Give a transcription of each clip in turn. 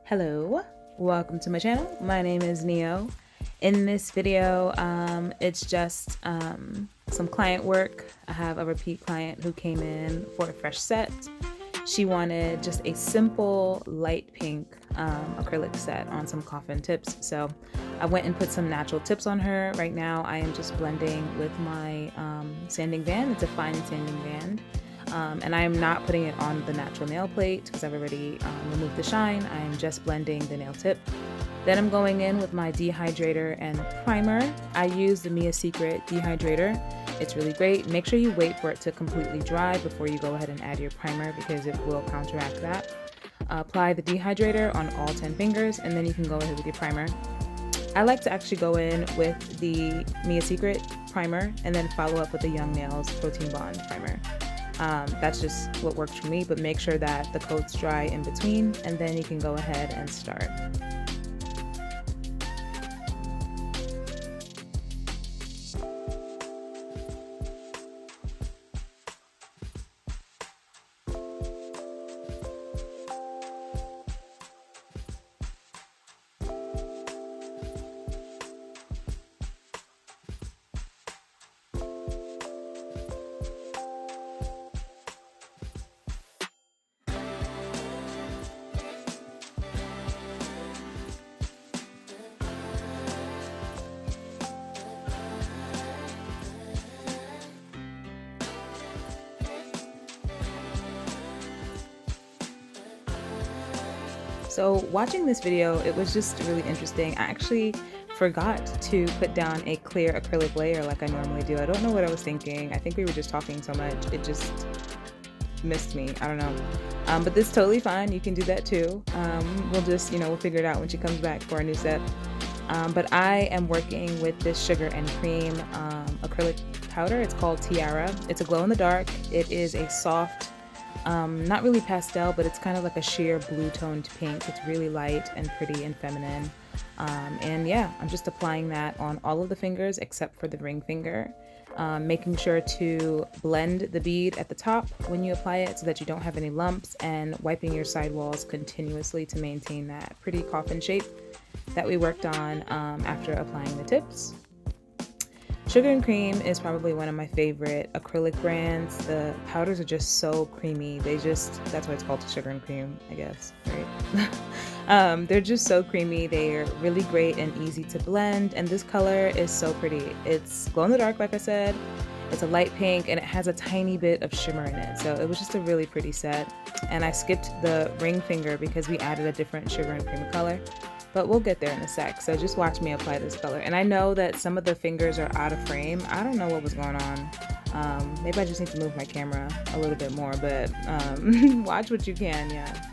Hello, welcome to my channel. My name is Neo. In this video, it's just some client work. I have a repeat client who came in for a fresh set. She wanted just a simple light pink acrylic set on some Coffin tips. So I went and put some natural tips on her. Right now I am just blending with my sanding band. It's a fine sanding band. And I am not putting it on the natural nail plate because I've already removed the shine. I am just blending the nail tip. Then I'm going in with my dehydrator and primer. I use the Mia Secret dehydrator. It's really great. Make sure you wait for it to completely dry before you go ahead and add your primer because it will counteract that. Apply the dehydrator on all 10 fingers and then you can go ahead with your primer. I like to actually go in with the Mia Secret primer and then follow up with the Young Nails Protein Bond primer. That's just what works for me, but make sure that the coat's dry in between and then you can go ahead and start. So watching this video, it was just really interesting. I actually forgot to put down a clear acrylic layer like I normally do. I don't know what I was thinking. I think we were just talking so much. It just missed me. I don't know. But this is totally fine. You can do that too. We'll just, we'll figure it out when she comes back for a new set. But I am working with this sugar and cream acrylic powder. It's called Tiara. It's a glow in the dark. It is a soft, not really pastel, but it's kind of like a sheer blue toned pink. It's really light and pretty and feminine. And yeah, I'm just applying that on all of the fingers except for the ring finger. Making sure to blend the bead at the top when you apply it so that you don't have any lumps, and wiping your sidewalls continuously to maintain that pretty coffin shape that we worked on after applying the tips. Sugar and Cream is probably one of my favorite acrylic brands. The powders are just so creamy. That's why it's called Sugar and Cream, I guess, right? They're just so creamy. They're really great and easy to blend. And this color is so pretty. It's glow in the dark, like I said. It's a light pink and it has a tiny bit of shimmer in it. So it was just a really pretty set. And I skipped the ring finger because we added a different Sugar and Cream color. But we'll get there in a sec, so just watch me apply this color. And I know that some of the fingers are out of frame. I don't know what was going on. Maybe I just need to move my camera a little bit more, but watch what you can, yeah.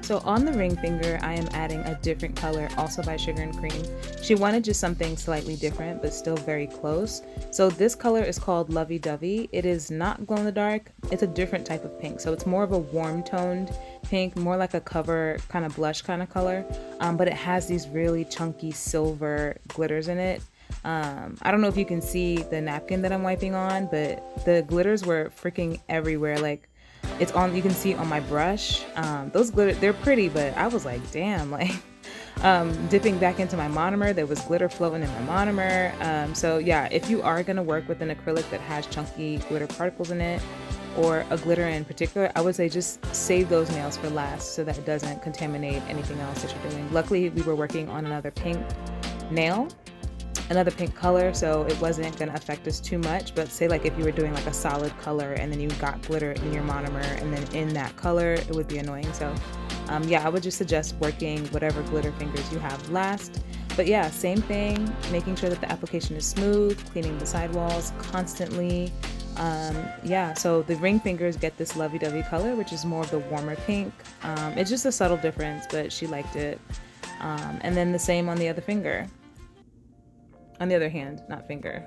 So on the ring finger, I am adding a different color, also by Sugar and Cream. She wanted just something slightly different, but still very close. So this color is called Lovey Dovey. It is not glow in the dark. It's a different type of pink. So it's more of a warm toned pink, more like a cover kind of blush kind of color. But it has these really chunky silver glitters in it. I don't know if you can see the napkin that I'm wiping on, but the glitters were freaking everywhere. Like, it's on, you can see on my brush. Those glitter, they're pretty, but I was like, damn, like dipping back into my monomer, there was glitter floating in my monomer. So yeah, if you are gonna work with an acrylic that has chunky glitter particles in it, or a glitter in particular, I would say just save those nails for last so that it doesn't contaminate anything else that you're doing. Luckily, we were working on another pink nail, another pink color, so it wasn't going to affect us too much. But say like if you were doing like a solid color and then you got glitter in your monomer and then in that color, it would be annoying. So yeah, I would just suggest working whatever glitter fingers you have last. But yeah, same thing, making sure that the application is smooth, cleaning the sidewalls constantly. Yeah, so the ring fingers get this lovey-dovey color, which is more of the warmer pink. It's just a subtle difference, but she liked it. And then the same on the other finger. On the other hand, not finger.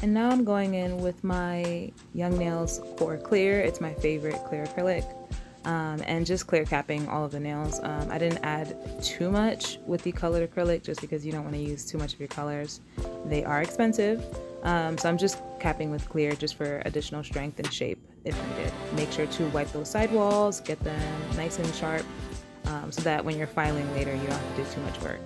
And now I'm going in with my Young Nails Core Clear. It's my favorite clear acrylic. And just clear capping all of the nails. I didn't add too much with the colored acrylic just because you don't want to use too much of your colors. They are expensive. So I'm just capping with clear just for additional strength and shape if needed. Make sure to wipe those sidewalls, get them nice and sharp, so that when you're filing later, you don't have to do too much work.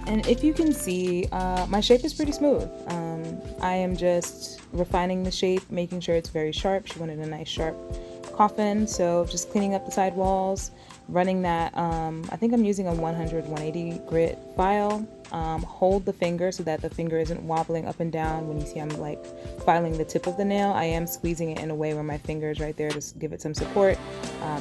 And if you can see, my shape is pretty smooth. I am just refining the shape, making sure it's very sharp. She wanted a nice sharp coffin, so just cleaning up the side walls, running that, I think I'm using a 100-180 grit file. Hold the finger so that the finger isn't wobbling up and down. When you see I'm like filing the tip of the nail, I am squeezing it in a way where my finger is right there to give it some support,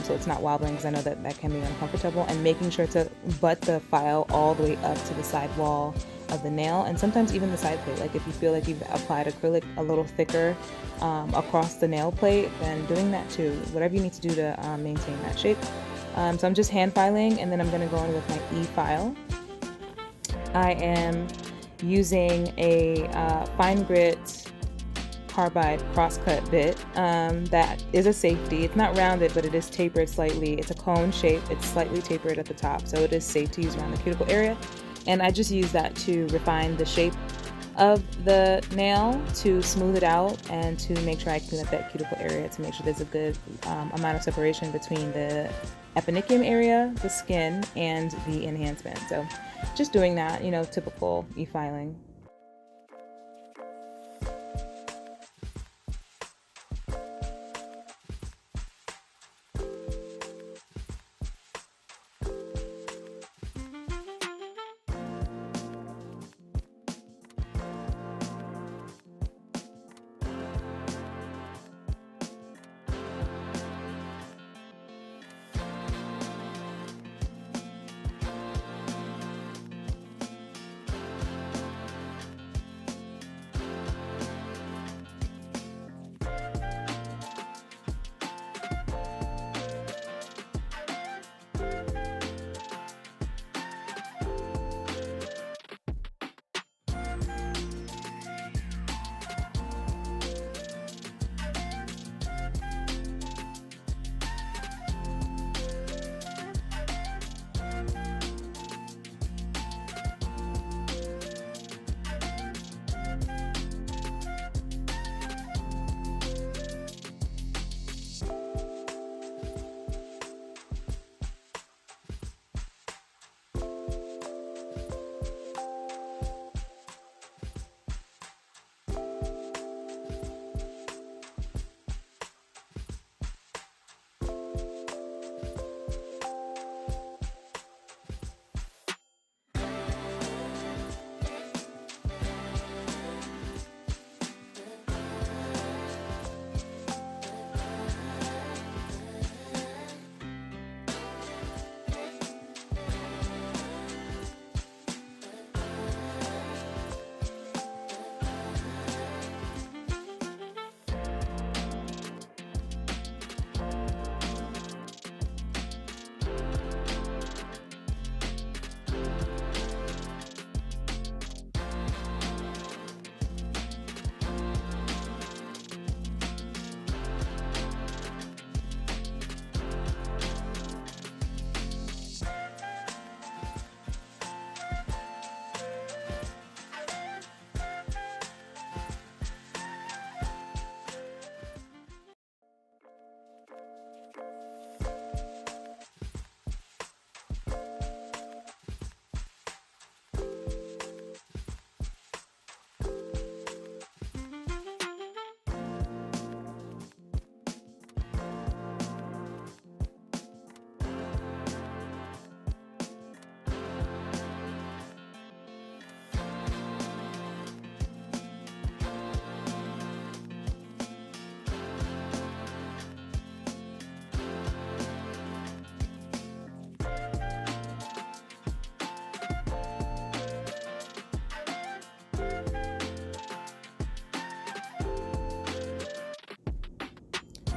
so it's not wobbling, because I know that that can be uncomfortable. And making sure to butt the file all the way up to the side wall of the nail, and sometimes even the side plate. Like if you feel like you've applied acrylic a little thicker across the nail plate, then doing that too. Whatever you need to do to maintain that shape. So I'm just hand filing, and then I'm going to go in with my E-file. I am using a fine grit carbide crosscut bit that is a safety. It's not rounded, but it is tapered slightly. It's a cone shape. It's slightly tapered at the top, so it is safe to use around the cuticle area. And I just use that to refine the shape of the nail, to smooth it out, and to make sure I clean up that cuticle area, to make sure there's a good amount of separation between the eponychium area, the skin, and the enhancement. So just doing that, you know, typical e-filing.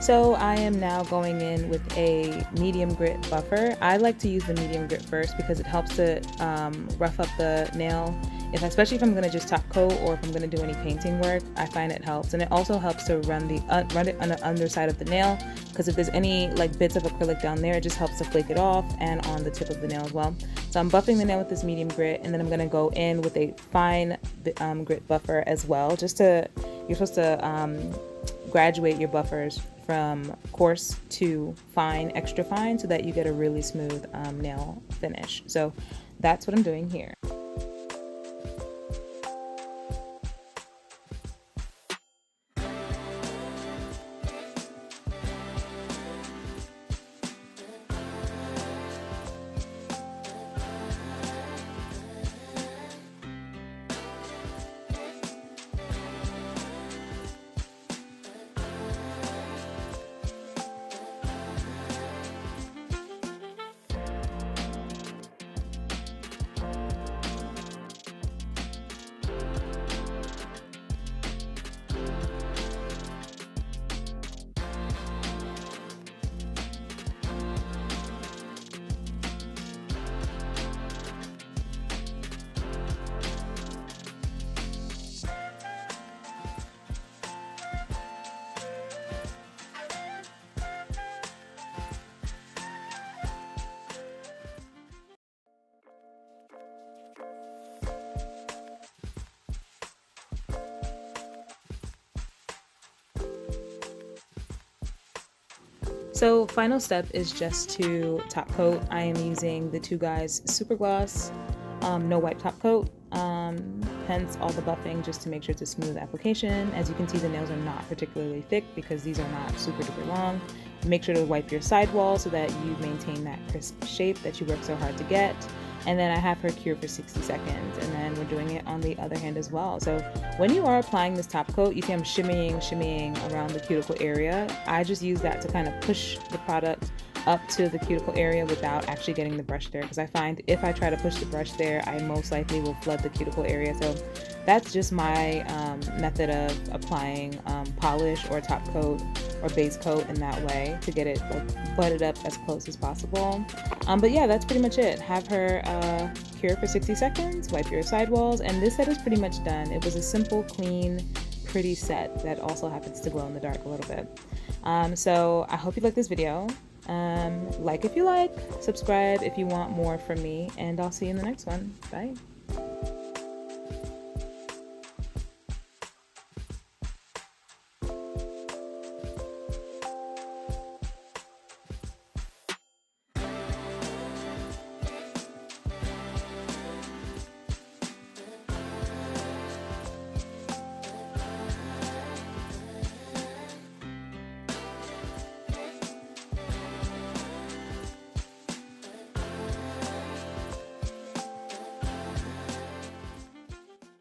So I am now going in with a medium grit buffer. I like to use the medium grit first because it helps to rough up the nail. Especially if I'm going to just top coat or if I'm going to do any painting work, I find it helps. And it also helps to run it on the underside of the nail, because if there's any like bits of acrylic down there, it just helps to flake it off, and on the tip of the nail as well. So I'm buffing the nail with this medium grit, and then I'm going to go in with a fine grit buffer as well. You're supposed to graduate your buffers from coarse to fine, extra fine, so that you get a really smooth nail finish. So that's what I'm doing here. So final step is just to top coat. I am using the Two Guys Super Gloss no wipe top coat, hence all the buffing, just to make sure it's a smooth application. As you can see, the nails are not particularly thick because these are not super duper long. Make sure to wipe your sidewall so that you maintain that crisp shape that you work so hard to get. And then I have her cure for 60 seconds, and then we're doing it on the other hand as well. So when you are applying this top coat, you see I'm shimmying around the cuticle area. I just use that to kind of push the product up to the cuticle area without actually getting the brush there, because I find if I try to push the brush there, I most likely will flood the cuticle area. So that's just my method of applying polish or top coat or base coat in that way, to get it like butted up as close as possible. But yeah, that's pretty much it. Have her cure for 60 seconds, wipe your sidewalls, and this set is pretty much done. It was a simple, clean, pretty set that also happens to glow in the dark a little bit. So I hope you like this video. Like if you like, subscribe if you want more from me, and I'll see you in the next one. Bye.